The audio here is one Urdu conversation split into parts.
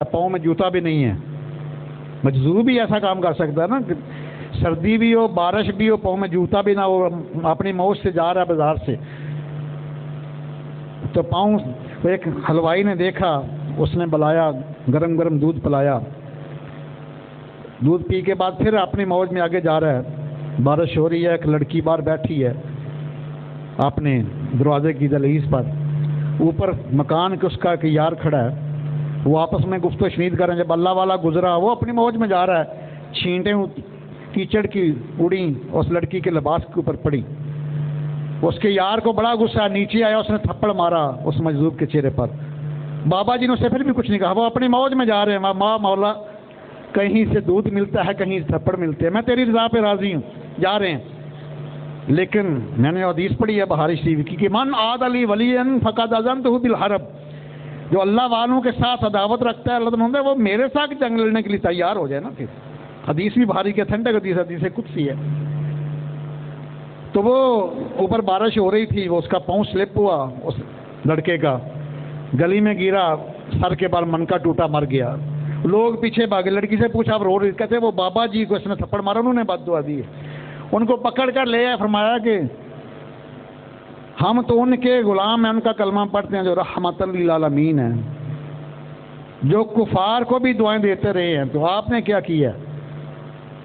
پاؤں میں جوتا بھی نہیں ہے. مجذوب بھی ایسا کام کر سکتا ہے نا کہ سردی بھی ہو بارش بھی ہو پاؤں میں جوتا بھی نہ ہو, اپنی موج سے جا رہا ہے بازار سے. تو پاؤں ایک حلوائی نے دیکھا, اس نے بلایا, گرم گرم دودھ پلایا. دودھ پی کے بعد پھر اپنی موج میں آگے جا رہا ہے. بارش ہو رہی ہے, ایک لڑکی باہر بیٹھی ہے اپنے دروازے کی دہلیز پر. اوپر مکان کے اس کا ایک یار کھڑا ہے, وہ آپس میں گفت و شنید کر رہے ہیں. جب اللہ والا گزرا, وہ اپنی موج میں جا رہا ہے, چھینٹیں کیچڑ کی اڑیں اس لڑکی کے لباس کے اوپر پڑی. اس کے یار کو بڑا غصہ, نیچے آیا, اس نے تھپڑ مارا اس مجذوب کے چہرے پر. بابا جی نے اسے پھر بھی کچھ نہیں کہا, وہ اپنی موج میں جا رہے ہیں. ماں مولا کہیں سے دودھ ملتا ہے, کہیں سے تھپڑ ملتے ہیں, میں تیری رضا پہ راضی ہوں, جا رہے ہیں. لیکن میں نے حدیث پڑھی ہے بخاری شریف کی کہ من عاد علی ولی فقد اذنتہ بالحرب, جو اللہ والوں کے ساتھ عداوت رکھتا ہے اللہ تعالیٰ وہ میرے ساتھ جنگ لڑنے کے لیے تیار ہو جائے نا. پھر حدیث بھی بخاری کے ٹھنڈک حدیث قدسی ہے. تو وہ اوپر بارش ہو رہی تھی, وہ اس کا پاؤں سلپ ہوا, اس لڑکے کا گلی میں گرا, سر کے بال من کا ٹوٹا, مر گیا. لوگ پیچھے بھاگے, لڑکی سے پوچھا آپ رو رہی, کہتے وہ بابا جی کو اس نے تھپڑ مارا, انہوں نے بد دعا دی. ان کو پکڑ کر لے آئے, فرمایا کہ ہم تو ان کے غلام ہیں, ان کا کلمہ پڑھتے ہیں جو رحمت للعالمین ہیں, جو کفار کو بھی دعائیں دیتے رہے ہیں, تو آپ نے کیا کیا؟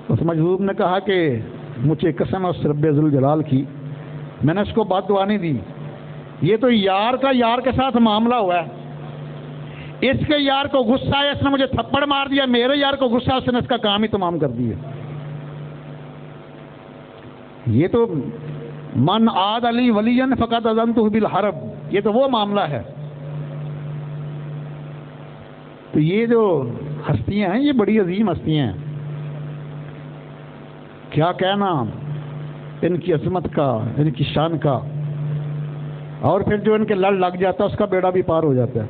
اس مجذوب نے کہا کہ مجھے قسم ہے اس رب ذوالجلال کی, میں نے اس کو بد دعا نہیں دی. یہ تو یار کا یار کے ساتھ معاملہ ہوا ہے, اس کے یار کو غصہ ہے, اس نے مجھے تھپڑ مار دیا, میرے یار کو غصہ, اس نے اس کا کام ہی تمام کر دیا. یہ تو من عاد علی ولی فقد اذنتہ بالحرب, یہ تو وہ معاملہ ہے. تو یہ جو ہستیاں ہیں یہ بڑی عظیم ہستیاں ہیں, کیا کہنا ان کی عظمت کا, ان کی شان کا. اور پھر جو ان کے لڑ لگ جاتا ہے اس کا بیڑا بھی پار ہو جاتا ہے.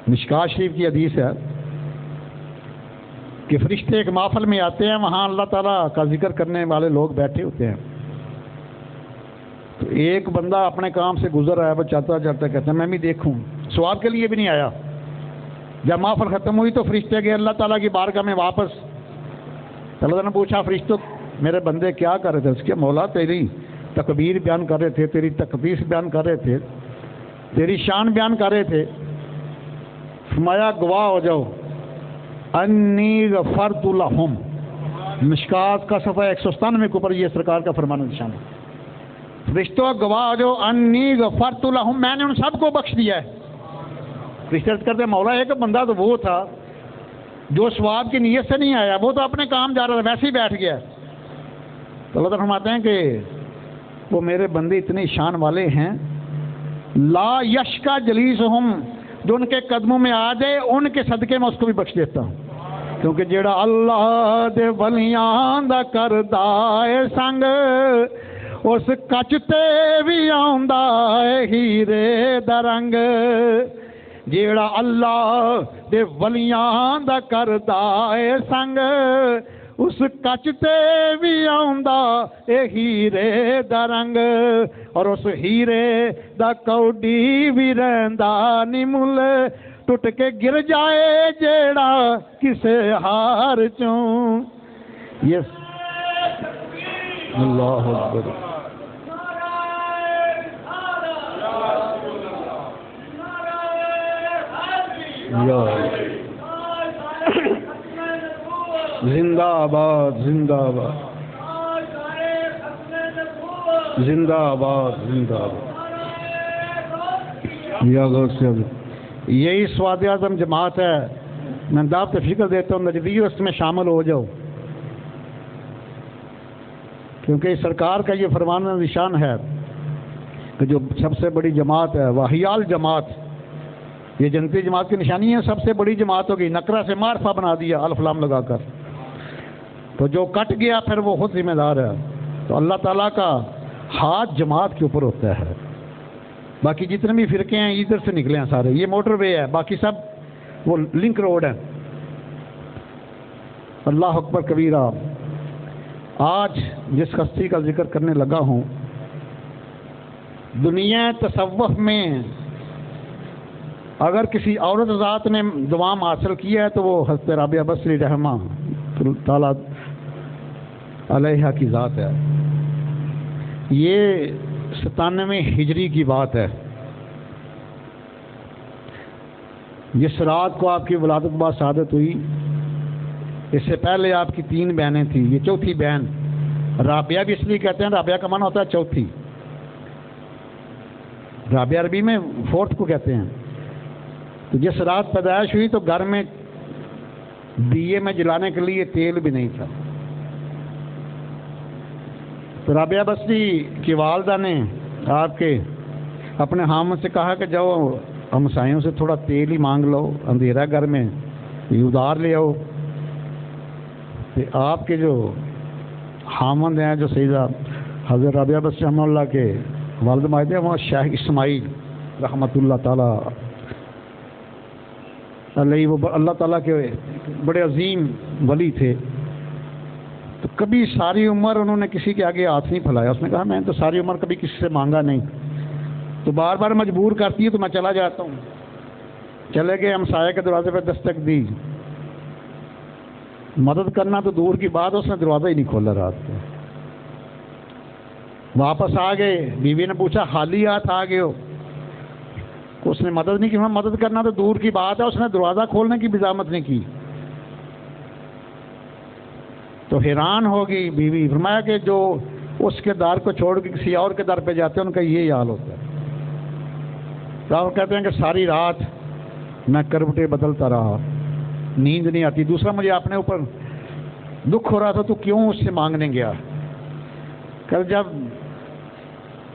مشکات شریف کی حدیث ہے کہ فرشتے ایک محفل میں آتے ہیں, وہاں اللہ تعالیٰ کا ذکر کرنے والے لوگ بیٹھے ہوتے ہیں. تو ایک بندہ اپنے کام سے گزر رہا ہے, وہ چاہتا کہتا ہے میں بھی دیکھوں, سوال کے لیے بھی نہیں آیا. جب محفل ختم ہوئی تو فرشتے گئے اللہ تعالیٰ کی بارگاہ میں واپس. اللہ تعالیٰ نے پوچھا فرشتوں میرے بندے کیا کر رہے تھے؟ اس کے مولا تیری تکبیر بیان کر رہے تھے, تیری تقدیس بیان کر رہے تھے, تیری شان بیان کر رہے تھے. فرمایا گواہ ہو جاؤ انی غفرت لہم. مشکات کا صفحہ 197 کے اوپر یہ سرکار کا فرمان نشان ہے. فرشتوں گواہ ہو جاؤ انی غفرت لہم, میں نے ان سب کو بخش دیا ہے. فرشتے عرض کرتے مولا ایک بندہ تو وہ تھا جو ثواب کی نیت سے نہیں آیا, وہ تو اپنے کام جا رہا تھا, ویسے ہی بیٹھ گیا. تو اللہ تعالیٰ فرماتے ہیں کہ وہ میرے بندے اتنے شان والے ہیں, لا یشکا جلیسہم, جو ان کے قدموں میں آ جائے ان کے صدقے میں اس کو بھی بخش دیتا ہوں. کیونکہ جیڑا اللہ دے ولیاں دا کردا اے سنگ, اس کچ تے بھی آندا اے ہیرے دا رنگ. جیڑا اللہ دے ولیاں دا کردا اے سنگ, اس کچ تے بھی آندا اے ہیرے دا رنگ. اور اس ہیرے دا کوڈی بھی رہندا نی مل, ٹوٹ کے گر جائے جیڑا کسے ہار چوں. یس اللہ اکبر. زندہ آباد, زندہ آباد, زندہ آباد, زندہ آباد. یہی سواد اعظم جماعت ہے. میں دعوت فکر دیتا ہوں نجدیو اس میں شامل ہو جاؤ, کیونکہ سرکار کا یہ فرمان نشان ہے کہ جو سب سے بڑی جماعت ہے وحیال جماعت, یہ جنتی جماعت کی نشانی ہے, سب سے بڑی جماعت ہوگی. نکرہ سے معرفہ بنا دیا الف لام لگا کر, تو جو کٹ گیا پھر وہ خود ذمہ دار ہے. تو اللہ تعالیٰ کا ہاتھ جماعت کے اوپر ہوتا ہے. باقی جتنے بھی فرقے ہیں ادھر سے نکلے ہیں سارے, یہ موٹر وے ہے, باقی سب وہ لنک روڈ ہے. اللہ اکبر کبیرہ. آج جس ہستی کا ذکر کرنے لگا ہوں, دنیا تصوف میں اگر کسی عورت ذات نے دوام حاصل کیا ہے تو وہ حضرت رابعہ بصری رحمہ تعالیٰ علیہ کی ذات ہے. یہ 97 ہجری کی بات ہے. جس رات کو آپ کی ولادت با سعادت ہوئی، اس سے پہلے آپ کی 3 بہنیں تھیں، یہ چوتھی بہن. رابعہ بھی اس لیے کہتے ہیں، رابعہ کا معنی ہوتا ہے چوتھی. رابعہ عربی میں 4th کو کہتے ہیں. تو جس رات پیدائش ہوئی تو گھر میں دیے میں جلانے کے لیے تیل بھی نہیں تھا. تو رابعہ بصری کی والدہ نے آپ کے اپنے خامد سے کہا کہ جاؤ ہمسایوں سے تھوڑا تیل ہی مانگ لو، اندھیرا گھر میں، یہ ادھار لے آؤ. آپ کے جو خامد ہیں، جو سیدہ حضرت رابعہ بصری رحمہ اللہ کے والد ماجد ہیں، وہ شاہ اسماعیل رحمۃ اللہ تعالیٰ علیہ، وہ اللہ تعالیٰ کے بڑے عظیم ولی تھے. تو کبھی ساری عمر انہوں نے کسی کے آگے ہاتھ نہیں پھیلایا. اس نے کہا میں تو ساری عمر کبھی کسی سے مانگا نہیں، تو بار بار مجبور کرتی ہے تو میں چلا جاتا ہوں. چلے گئے، ہمسائے کے دروازے پہ دستک دی، مدد کرنا تو دور کی بات، اس نے دروازہ ہی نہیں کھولا رات کو. واپس آ گئے، بیوی نے پوچھا خالی ہاتھ آ گئے ہو؟ اس نے مدد نہیں کی. میں مدد کرنا تو دور کی بات ہے، اس نے دروازہ کھولنے کی بھی زحمت نہیں کی. تو حیران ہوگی بیوی. فرمایا کہ جو اس کے دار کو چھوڑ کے کسی اور کے در پہ جاتے ہیں ان کا یہ حال ہوتا ہے. راہل کہتے ہیں کہ ساری رات میں کروٹیں بدلتا رہا، نیند نہیں آتی. دوسرا مجھے اپنے اوپر دکھ ہو رہا تھا، تو کیوں اس سے مانگنے گیا. کل جب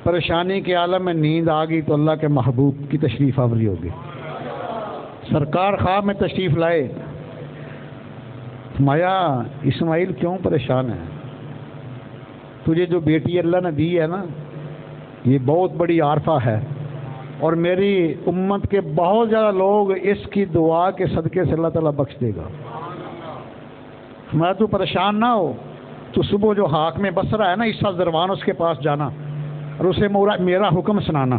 پریشانی کے عالم میں نیند آ گئی تو اللہ کے محبوب کی تشریف آوری ہوگی. سرکار خواب میں تشریف لائے. فرمایا اسماعیل کیوں پریشان ہے؟ تجھے جو بیٹی اللہ نے دی ہے نا، یہ بہت بڑی عارفہ ہے، اور میری امت کے بہت زیادہ لوگ اس کی دعا کے صدقے سے اللہ تعالیٰ بخش دے گا. میں تو پریشان نہ ہو، تو صبح جو حاکم میں بصرہ ہے نا عیسیٰ زروان، اس کے پاس جانا اور اسے میرا حکم سنانا.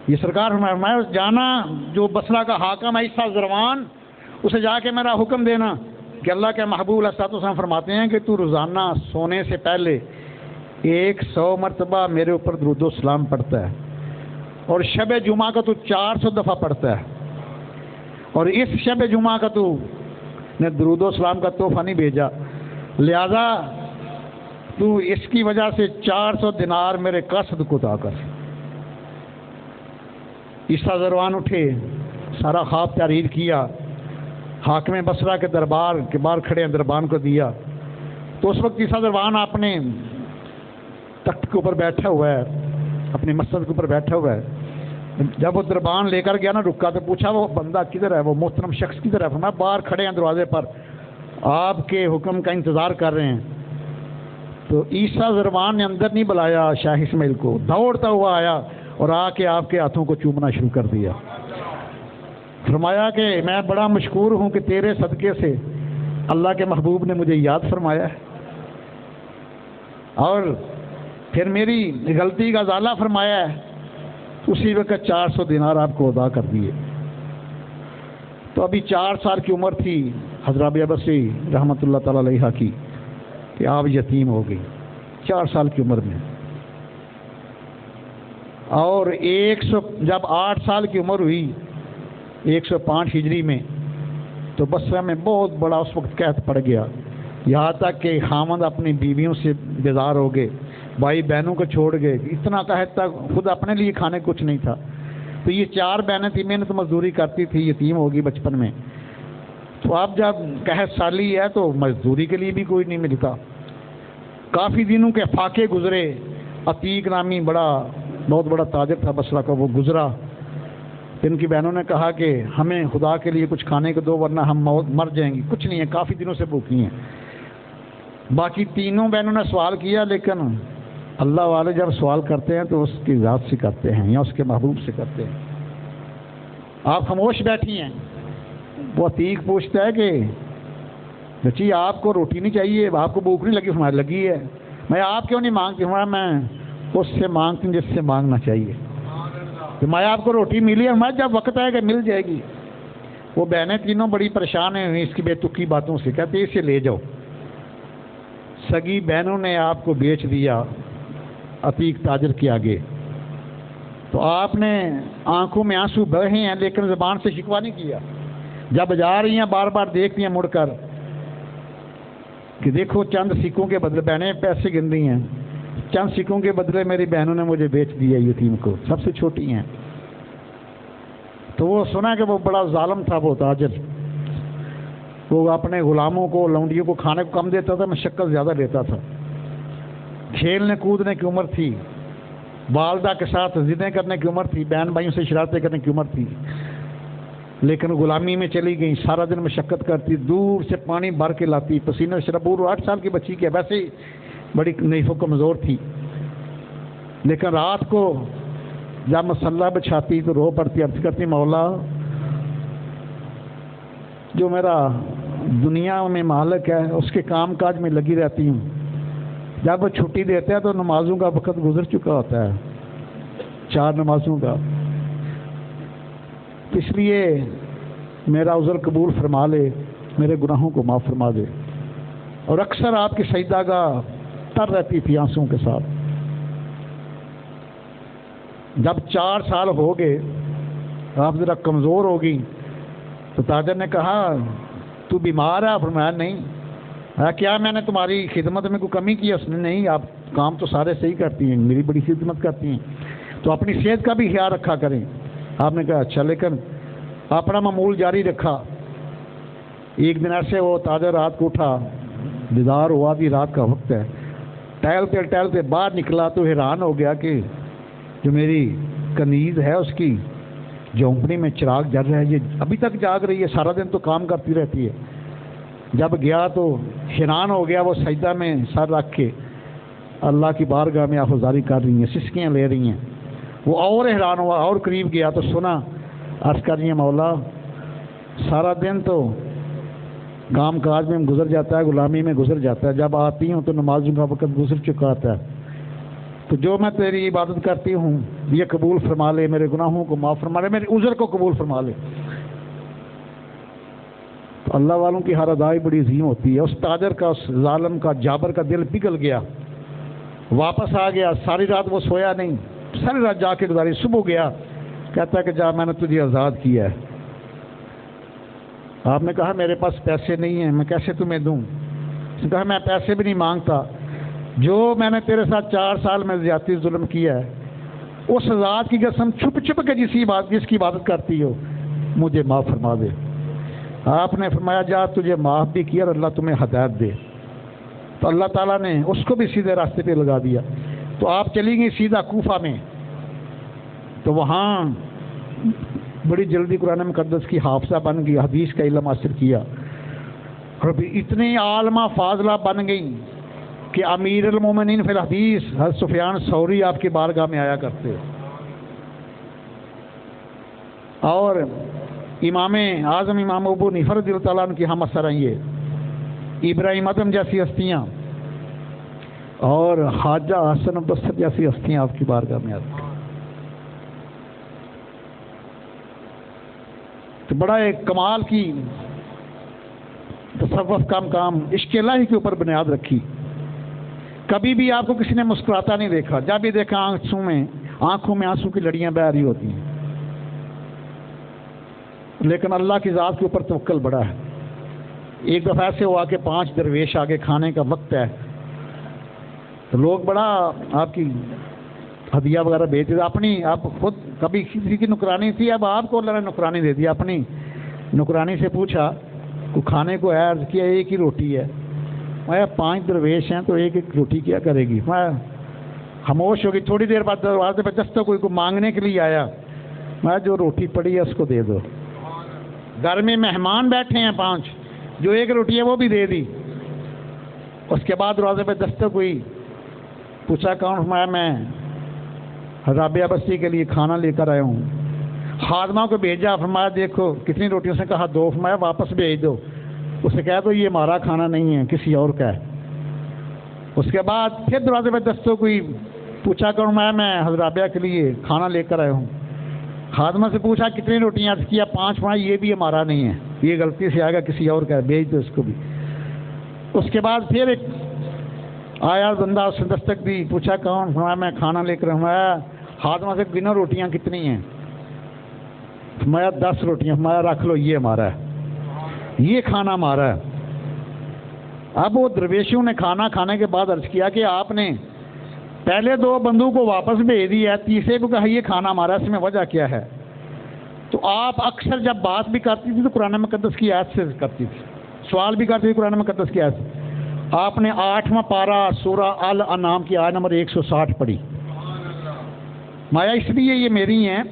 یہ سرکار فرمایا جانا، جو بصرہ کا حاکم ہے عیسیٰ زروان، اسے جا کے میرا حکم دینا کہ اللہ کے محبوب علیہ الصلوۃ والسلام فرماتے ہیں کہ تو روزانہ سونے سے پہلے 100 مرتبہ میرے اوپر درود و سلام پڑھتا ہے، اور شب جمعہ کا تو 400 دفعہ پڑھتا ہے. اور اس شب جمعہ کا تو نے درود و سلام کا تحفہ نہیں بھیجا، لہذا تو اس کی وجہ سے 400 دینار میرے قصد کو عطا کر. عیسیٰ زروان اٹھے، سارا خواب تحریر کیا، حاکم بصرہ کے دربار کے باہر کھڑے ہیں، دربان کو دیا. تو اس وقت عیسیٰ زروان اپنے تخت کے اوپر بیٹھا ہوا ہے، اپنی مسجد کے اوپر بیٹھا ہوا ہے. جب وہ دربان لے کر گیا نا، رکا تو پوچھا وہ بندہ کدھر ہے، وہ محترم شخص کدھر ہے؟ فرمایا باہر کھڑے ہیں دروازے پر، آپ کے حکم کا انتظار کر رہے ہیں. تو عیسیٰ زروان نے اندر نہیں بلایا شاہ اسماعیل کو، دوڑتا ہوا آیا اور آ کے آپ کے ہاتھوں کو چومنا شروع کر دیا. فرمایا کہ میں بڑا مشکور ہوں کہ تیرے صدقے سے اللہ کے محبوب نے مجھے یاد فرمایا ہے، اور پھر میری غلطی کا ازالہ فرمایا ہے. اسی وقت 400 دینار آپ کو ادا کر دیے. تو ابھی 4 سال کی عمر تھی حضرت رابعہ بصری رحمۃ اللہ تعالی علیہ کی کہ آپ یتیم ہو گئی 4 سال کی عمر میں. اور جب 8 سال کی عمر ہوئی 105 ہجری میں، تو بصرہ میں بہت بڑا اس وقت قحط پڑ گیا، یہاں تک کہ خامد اپنی بیویوں سے بیزار ہو گئے، بھائی بہنوں کو چھوڑ گئے. اتنا قحط تک خود اپنے لیے کھانے کچھ نہیں تھا. تو یہ 4 بہنیں تھیں، محنت مزدوری کرتی تھی، یتیم ہوگی بچپن میں. تو اب جب قحط سالی ہے تو مزدوری کے لیے بھی کوئی نہیں ملتا. کافی دنوں کے فاقے گزرے. عتیق نامی بہت بڑا تاجر تھا بصرہ کا، وہ گزرا. ان کی بہنوں نے کہا کہ ہمیں خدا کے لیے کچھ کھانے کو دو ورنہ ہم مر جائیں گی. کچھ نہیں ہے، کافی دنوں سے بھوکی ہیں. باقی تینوں بہنوں نے سوال کیا، لیکن اللہ والے جب سوال کرتے ہیں تو اس کی ذات سے کرتے ہیں یا اس کے محبوب سے کرتے ہیں. آپ خاموش بیٹھی ہیں. وہ عتیق پوچھتا ہے کہ بچی آپ کو روٹی نہیں چاہیے، آپ کو بھوک نہیں لگی؟ ہماری لگی ہے. میں آپ کیوں نہیں مانگتی؟ ہمارا میں اس سے مانگتی ہوں جس سے مانگنا چاہیے. فرمایا آپ کو روٹی ملی ہے؟ فرمایا جب وقت آئے گا مل جائے گی۔ وہ بہنیں تینوں بڑی پریشان ہیں اس کی بے تکی باتوں سے، کہتے اسے لے جاؤ۔ سگی بہنوں نے آپ کو بیچ دیا عتیق تاجر کے آگے، تو آپ نے آنکھوں میں آنسو بہے ہیں لیکن زبان سے شکوہ نہیں کیا۔ جب جا رہی ہیں بار بار دیکھتی ہیں مڑ کر کہ دیکھو چند سکوں کے بدلے، بہنیں پیسے گن رہی ہیں، چند سکوں کے بدلے میری بہنوں نے مجھے بیچ دیا یتیم کو، سب سے چھوٹی ہیں۔ تو وہ سنا کہ وہ بڑا ظالم تھا وہ تاجر، وہ اپنے غلاموں کو لونڈیوں کو کھانے کو کم دیتا تھا، مشقت زیادہ لیتا تھا۔ کھیلنے کودنے کی عمر تھی، والدہ کے ساتھ ضدیں کرنے کی عمر تھی، بہن بھائیوں سے شرارتیں کرنے کی عمر تھی، لیکن غلامی میں چلی گئی، سارا دن مشقت کرتی، دور سے پانی بھر کے لاتی، پسینہ شرابور، 8 سال کی بچی کے ویسے ہی بڑی نحیف و کمزور تھی، لیکن رات کو جب مسلح بچھاتی تو رو پڑتی، عرض کرتی مولا جو میرا دنیا میں مالک ہے اس کے کام کاج میں لگی رہتی ہوں، جب وہ چھٹی دیتے ہیں تو نمازوں کا وقت گزر چکا ہوتا ہے، 4 نمازوں کا، اس لیے میرا عذر قبول فرما لے، میرے گناہوں کو معاف فرما دے۔ اور اکثر آپ کی سجدہ گاہ تر رہتی تھی آنسوں کے ساتھ۔ جب 4 سال ہو گئے آپ ذرا کمزور ہوگی تو تاجر نے کہا تو بیمار ہے؟ فرمایا نہیں۔ کیا میں نے تمہاری خدمت میں کوئی کمی کی؟ اس نے نہیں، آپ کام تو سارے صحیح کرتی ہیں، میری بڑی خدمت کرتی ہیں، تو اپنی صحت کا بھی خیال رکھا کریں۔ آپ نے کہا اچھا، لیکن اپنا معمول جاری رکھا۔ ایک دن ایسے وہ تاجر رات کو اٹھا، بیدار ہوا بھی رات کا وقت ہے، ٹہلتے ٹہلتے باہر نکلا تو حیران ہو گیا کہ جو میری کنیز ہے اس کی جھونپڑی میں چراغ جل رہا ہے، یہ ابھی تک جاگ رہی ہے، سارا دن تو کام کرتی رہتی ہے۔ جب گیا تو حیران ہو گیا، وہ سجدہ میں سر رکھ کے اللہ کی بارگاہ میں آہوازاری کر رہی ہیں، سسکیاں لے رہی ہیں۔ وہ اور حیران ہوا، اور قریب گیا تو سنا عرض کر رہی ہیں مولا سارا دن تو کام کاج میں گزر جاتا ہے، غلامی میں گزر جاتا ہے، جب آتی ہوں تو نمازوں کا وقت گزر چکا آتا ہے، تو جو میں تیری عبادت کرتی ہوں یہ قبول فرما لے، میرے گناہوں کو معاف فرما لے، میرے عذر کو قبول فرما لے۔ تو اللہ والوں کی ہر ادائی بڑی عظیم ہوتی ہے۔ اس تاجر کا، اس ظالم کا، جابر کا دل پگھل گیا، واپس آ گیا، ساری رات وہ سویا نہیں، ساری رات جا کے گزاری، صبح گیا، کہتا ہے کہ جا میں نے تجھے آزاد کیا ہے۔ آپ نے کہا میرے پاس پیسے نہیں ہیں، میں کیسے تمہیں دوں؟ اس نے کہا میں پیسے بھی نہیں مانگتا، جو میں نے تیرے ساتھ 4 سال میں زیادتی ظلم کیا ہے اس ذات کی قسم چھپ چھپ کے جس کی عبادت کرتی ہو مجھے معاف فرما دے۔ آپ نے فرمایا جا تجھے معاف بھی کیا اور اللہ تمہیں ہدایت دے۔ تو اللہ تعالیٰ نے اس کو بھی سیدھے راستے پہ لگا دیا۔ تو آپ چلی گئی سیدھا کوفہ میں، تو وہاں بڑی جلدی قرآن مقدس کی حافظہ بن گئی، حدیث کا علم حاصل کیا، اور اتنی عالمہ فاضلہ بن گئی کہ امیر المومنین فی الحدیث حضرت سفیان ثوری آپ کی بارگاہ میں آیا کرتے، اور امام اعظم امام ابو حنیفہ رضی اللہ تعالیٰ عنہ کی ہم اثر ہیں، یہ ابراہیم ادم جیسی ہستیاں اور خواجہ حسن البصری جیسی ہستیاں آپ کی بارگاہ میں آتی ہیں۔ تو بڑا ایک کمال کی تصوف کا کام عشق الہی کے اوپر بنیاد رکھی۔ کبھی بھی آپ کو کسی نے مسکراتا نہیں دیکھا، جب بھی دیکھا آنکھوں میں آنسو کی لڑیاں بہہ رہی ہوتی ہیں، لیکن اللہ کی ذات کے اوپر توکل بڑا ہے۔ ایک دفعہ ایسے ہوا کہ 5 درویش آگے کھانے کا وقت ہے، تو لوگ بڑا آپ کی ہدیہ وغیرہ بھیجتے، اپنی آپ خود کبھی کسی کی نکرانی تھی، اب آپ کو اللہ نے نکرانی دے دی، اپنی نکرانی سے پوچھا کو کھانے کو عرض کیا ایک ہی روٹی ہے، میں 5 درویش ہیں تو ایک ایک روٹی کیا کرے گی؟ میں خاموش ہوگی، تھوڑی دیر بعد دروازے پہ دستک کوئی کو مانگنے کے لیے آیا، میں جو روٹی پڑی ہے اس کو دے دو۔ گھر میں مہمان بیٹھے ہیں 5، جو ایک روٹی ہے وہ بھی دے دی۔ اس کے بعد دروازے پہ دستک ہوئی، پوچھا کون؟ فرمایا میں رابعہ بستی کے لیے کھانا لے کر آیا ہوں۔ خادمہ کو بھیجا، فرمایا دیکھو کتنی روٹیوں سے کہا 2، فرمایا واپس بھیج دو، اسے کہہ دو یہ ہمارا کھانا نہیں ہے کسی اور کا ہے۔ اس کے بعد پھر دروازے پہ دستک ہوئی، پوچھا کروں میں حضرت رابعہ کے لیے کھانا لے کر آیا ہوں۔ خادمہ سے پوچھا کتنی روٹیاں؟ عرض کیا 5 پڑھا. یہ بھی ہمارا نہیں ہے، یہ غلطی سے آئے گا کسی اور کا، بھیج دو اس کو بھی. اس کے بعد پھر ایک آیا بندہ، اس نے دستک دی، پوچھا کون؟ فرمایا میں کھانا لے کر آیا. خادمہ سے گنو روٹیاں کتنی ہیں؟ فرمایا 10 روٹیاں. فرمایا رکھ لو، یہ ہمارا ہے، یہ کھانا ہمارا ہے. اب وہ درویشوں نے کھانا کھانے کے بعد عرض کیا کہ آپ نے پہلے 2 بندوں کو واپس بھیج دیا ہے، تیسرے کو کہا یہ کھانا ہمارا، اس میں وجہ کیا ہے؟ تو آپ اکثر جب بات بھی کرتی تھی تو قرآن مقدس کی آیت سے کرتی تھی، سوال بھی کرتی تھی قرآن مقدس کی آیت سے. آپ نے 8واں پارہ سورہ الانعام کی آیت نمبر 160 پڑھی. مایا اس لیے یہ میری ہیں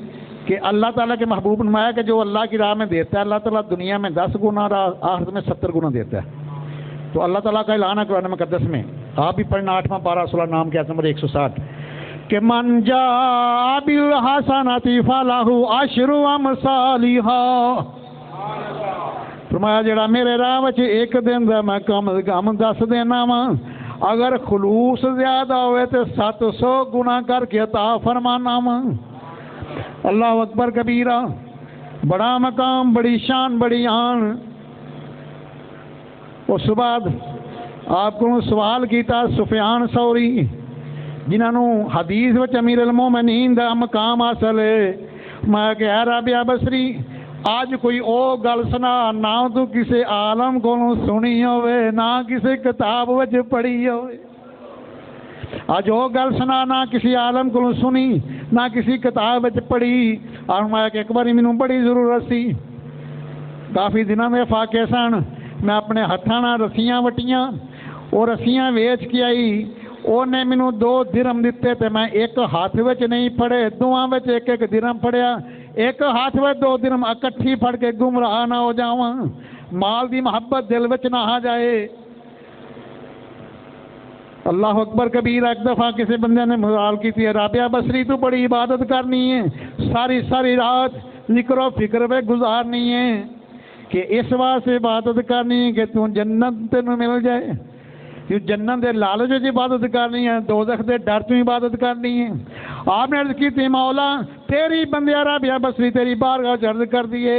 کہ اللہ تعالیٰ کے محبوب نمایا کہ جو اللہ کی راہ میں دیتا ہے اللہ تعالیٰ دنیا میں 10 گنا، آخرت میں 70 گنا دیتا ہے. تو اللہ تعالیٰ کا اعلان ہے قرآن مقدس میں، آپ بھی پڑھنا 8واں پارہ سورہ الانعام کی آیت نمبر 160 کہ من جاء بالحسنۃ فلہ عشر امثالھا. فرمایا جڑا میرے راہ وچ ایک دن دا میں کم از کم 10 دینا وا، اگر خلوص زیادہ ہوئے تو 700 گنا کر کے عطا فرمانا وا. اللہ اکبر کبیرہ. بڑا مقام، بڑی شان، بڑی آن. اس بعد آپ کو سوال کیتا سفیان ثوری جنہوں حدیث وچ امیر المومنین دا مقام حاصل ہے. میں کہ اے رابعہ بصری آج کوئی او گل سنا نہ تو کسی عالم کو سنی ہوئے نہ کسی کتاب وچ پڑھی ہوئے. آج او گل سنا نہ کسی عالم کو سنی نہ کسی کتاب وچ پڑھی. اور میں کہ ایک باری مینوں بڑی ضرورت سی، کافی دنوں میں فاقے سن، میں اپنے ہاتھاں نال رسیاں وٹیاں، اور رسیاں ویچ کے آئی. انہیں مینوں 2 درہم دیتے تے میں ایک ہاتھ وچ نہیں پھڑے، دوواں وچ ایک ایک درہم پھڑیا. ایک ہاتھ وچ 2 درہم اکٹھی پھڑ کے گمراہ نہ ہو جاواں، مال دی محبت دل وچ نہ آ جائے. اللہ اکبر کبیر. ایک دفعہ کسی بندے نے مثال کی تھی رابعہ بصری تو بڑی عبادت کرنی ہے، ساری رات ذکر و فکر پہ گزارنی ہے کہ اس واسطے عبادت کرنی ہے کہ تو جنت تینوں مل جائے. کہ جنت دے لالچ وچ عبادت کرنی ہے، دوزخ دے ڈر تو عبادت کرنی ہے. آپ نے عرض کی تھی مولا تیری بندیا رابعہ بصری تیری بارگاہ وچ عرض کر دیے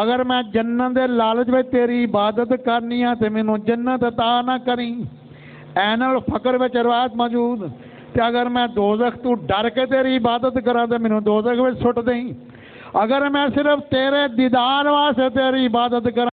اگر میں جنت دے لالچ وچ تیری عبادت کرنی ہے تے مینوں جنت عطا نہ کریں. عین الفقر وچ روایت موجود تے اگر میں دوزخ تو ڈر کے تیری عبادت کراں تے مینوں دوزخ وچ سٹ دیں. اگر میں صرف تیرے دیدار واسطے تیری عبادت کراں